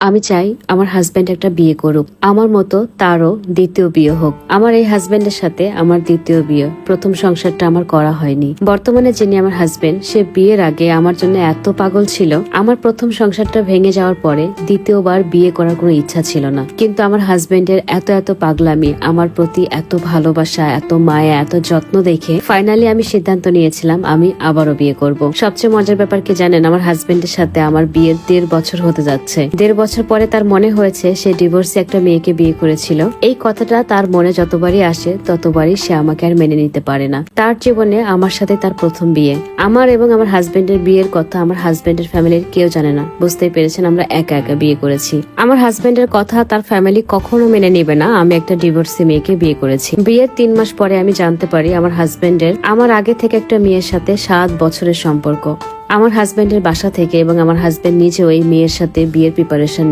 আমি চাই আমার হাজবেন্ড একটা বিয়ে করুক, আমার মতো তারও দ্বিতীয় বিয়ে হোক। আমার এই হাজবেন্ডের সাথে আমার দ্বিতীয় বিয়ে, প্রথম সংসারটা আমার করা হয়নি। বর্তমানে যিনি আমার হাজবেন্ড, সে বিয়ের আগে আমার জন্য এত পাগল ছিল, আমার প্রথম সংসারটা ভেঙে যাওয়ার পরে দ্বিতীয়বার বিয়ে করার কোনো ইচ্ছা ছিল না। কিন্তু আমার হাজবেন্ডের এত পাগলামি, আমার প্রতি এত ভালোবাসা, এত মায়া, এত যত্ন দেখে ফাইনালি আমি সিদ্ধান্ত নিয়েছিলাম আমি আবারও বিয়ে করব। সবচেয়ে মজার ব্যাপার কি জানেন, আমার হাজবেন্ডের সাথে আমার বিয়ের 1.5 বছর হতে যাচ্ছে। 1.5 বছর পরে তার মনে হয়েছে সে ডিভোর্সে একটা মেয়েকে বিয়ে করেছিল। এই কথাটা তার মনে যতবারই আসে ততবারই সে আমাকে আর মেনে নিতে পারে না। তার জীবনে আমার সাথে তার প্রথম বিয়ে। আমার এবং আমার হাজবেন্ডের বিয়ের কথা আমার হাজবেন্ডের ফ্যামিলির কেউ জানে না। বুঝতেই পেরেছেন, আমরা একা বিয়ে করেছি। আমার হাজবেন্ডের কথা তার ফ্যামিলি কখনো মেনে নেবে না আমি একটা ডিভোর্সি মেয়েকে বিয়ে করেছি। বিয়ের 3 মাস পরে আমি জানতে পারি আমার হাজবেন্ডের আমার আগে থেকে একটা মেয়ের সাথে 7 বছরের সম্পর্ক। আমার হাজবেন্ডের বাসা থেকে এবং আমার হাজবেন্ড নিজে ওই মেয়ের সাথে বিয়ের প্রিপারেশন